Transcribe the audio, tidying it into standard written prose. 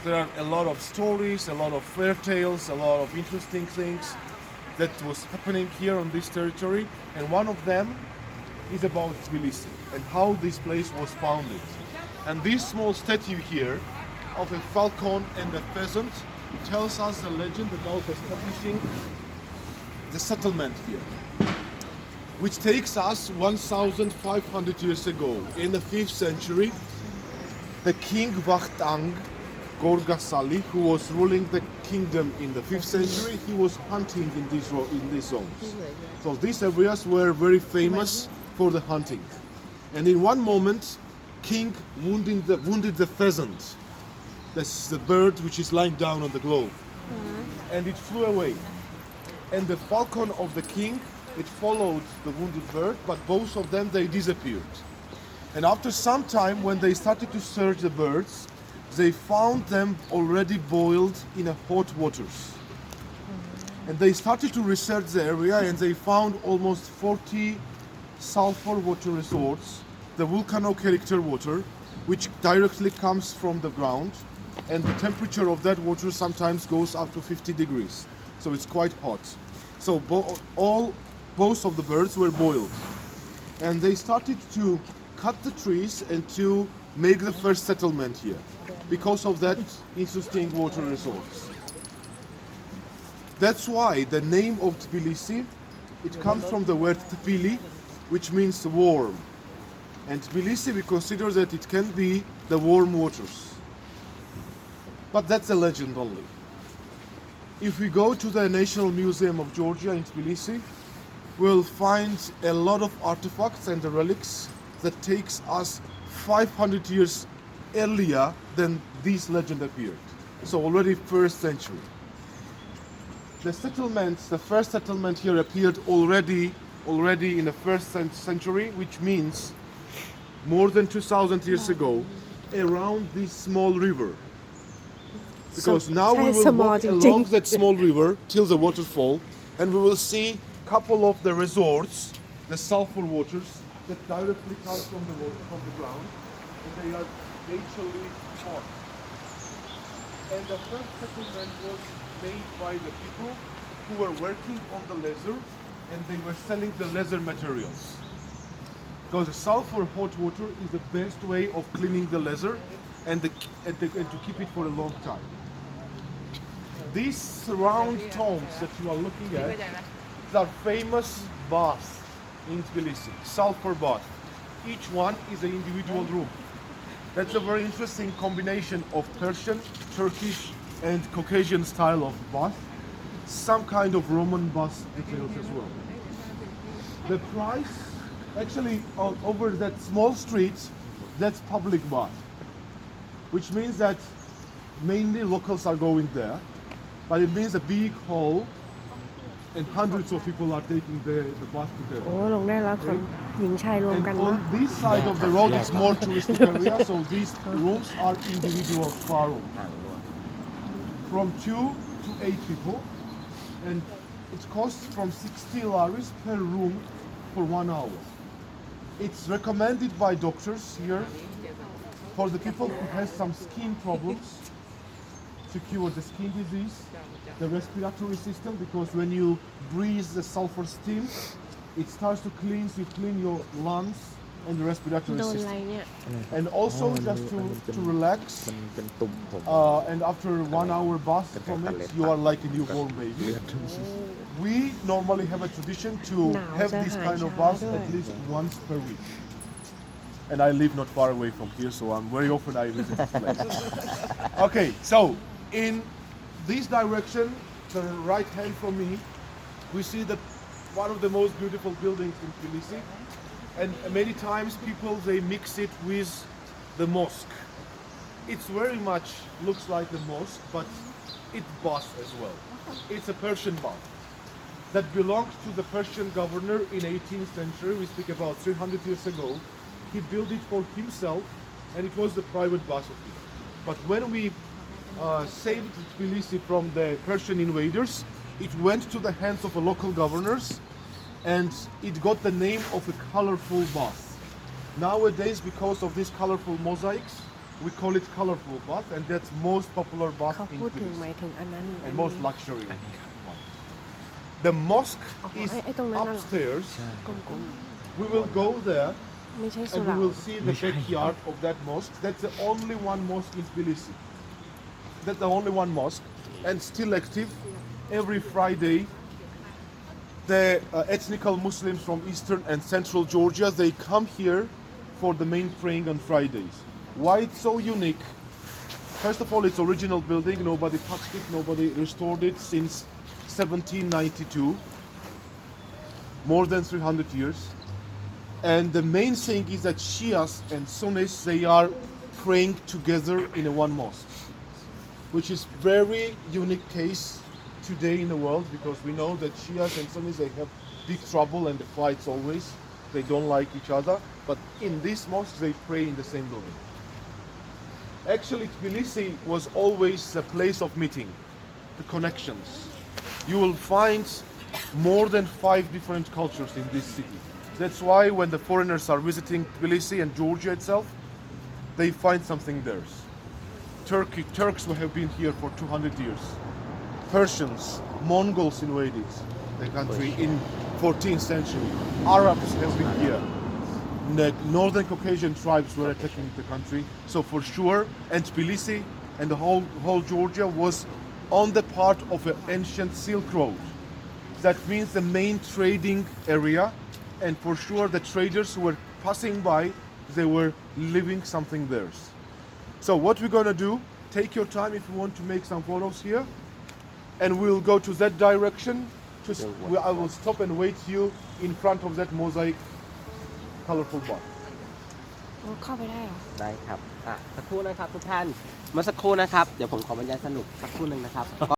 There are a lot of stories, a lot of fairy tales, a lot of interesting things that was happening here on this territory, and one of them is about Tbilisi and how this place was founded. And this small statue here of a falcon and a pheasant tells us the legend about establishing the settlement here, which takes us 1,500 years ago. In the 5th century, the king Vakhtang Gorgasali, who was ruling the kingdom in the 5th century, he was hunting in these zones. So these areas were very famous for the hunting. And in one moment, king wounded the pheasant. That's the bird which is lying down on the globe. And it flew away. And the falcon of the king, it followed the wounded bird, but both of them, they disappeared. And after some time, when they started to search the birds, they found them already boiled in a hot waters. And they started to research the area, and they found almost 40 sulfur water resorts, the volcano character water, which directly comes from the ground, and the temperature of that water sometimes goes up to 50 degrees. So it's quite hot. So both of the birds were boiled. And they started to cut the trees and to make the first settlement here because of that interesting water resource. That's why the name of Tbilisi, it comes from the word Tbili, which means warm. And Tbilisi, we consider that it can be the warm waters. But that's a legend only. If we go to the National Museum of Georgia in Tbilisi, we'll find a lot of artifacts and the relics that takes us 500 years earlier than this legend appeared. So already 1st century. The first settlement here appeared already in the 1st century, which means more than 2,000 years ago, around this small river. Because now we will walk along that small river till the waterfall, and we will see a couple of the resorts, the sulfur waters, that directly come from the ground, and they are naturally hot. And the first settlement was made by the people who were working on the leather, and they were selling the leather materials. Because the sulfur hot water is the best way of cleaning the leather and to keep it for a long time. These round tombs that you are looking at are famous baths in Tbilisi, sulfur bath. Each one is an individual room. That's a very interesting combination of Persian, Turkish, and Caucasian style of bath. Some kind of Roman bath details as well. The price, actually, over that small street, that's public bath, which means that mainly locals are going there. But it means a big hall and hundreds of people are taking the bus together. โอ้ลงได้แล้วคนหญิงชายรวม And กันเนาะ on this side of the road is more touristic area, so these rooms are individual car rooms. From 2 to 8 people, and it costs from 60 laris per room for 1 hour. It's recommended by doctors here for the people who have some skin problems, to cure the skin disease, the respiratory system, because when you breathe the sulfur steam, it starts to clean your lungs and the respiratory โดนอะไร system. เนี่ย And also just to relax, มันเป็นตุ่มผม and after 1 hour bath from it, you are like a newborn baby. We normally have a tradition to have this kind of bath at least once per week. And I live not far away from here, so I'm very often I visit this place. Okay, so in this direction, the right hand from me, we see one of the most beautiful buildings in Tbilisi. And many times people, they mix it with the mosque. It's very much looks like the mosque, but it's bath as well. It's a Persian bath that belongs to the Persian governor in 18th century. We speak about 300 years ago. He built it for himself, and it was the private bath of him. But when we saved Tbilisi from the Persian invaders, it went to the hands of the local governors, and it got the name of a colorful bath. Nowadays, because of these colorful mosaics, We call it colorful bath, and that's most popular bath เขา in พูดถึง Tbilisi หมายถึงอันนั้นอัน and นี้ most luxury. The mosque is upstairs. กลม We will go there ๆไม่ใช่สุ and เห we ร่า will see the backyard of that mosque. That's the only one mosque in Tbilisi. That's the only one mosque, and still active. Every Friday, the ethnical Muslims from eastern and central Georgia, they come here for the main praying on Fridays. Why it's so unique? First of all, it's original building. Nobody touched it. Nobody restored it since 1792. More than 300 years. And the main thing is that Shias and Sunnis, they are praying together in a one mosque, which is very unique case today in the world, because we know that Shias and Sunnis, they have big trouble and the fights always. They don't like each other. But in this mosque, they pray in the same building. Actually, Tbilisi was always a place of meeting, the connections. You will find more than 5 different cultures in this city. That's why when the foreigners are visiting Tbilisi and Georgia itself, they find something theirs. Turks who have been here for 200 years. Persians, Mongols invaded the country in 14th century. Arabs have been here. The northern Caucasian tribes were attacking the country. So for sure, and Tbilisi and the whole Georgia was on the part of an ancient Silk Road. That means the main trading area, and for sure the traders who were passing by, they were leaving something theirs. So what we're gonna do, take your time if you want to make some photos here, and we'll go to that direction. I will stop and wait you in front of that mosaic colorful bath. โอ้เข้าไปได้เหรอ ได้ครับสักครู่นะครับทุกท่านเมื่อสักครู่นะครับเดี๋ยวผมขอบรรยายสรุปสักครู่หนึ่งนะครับ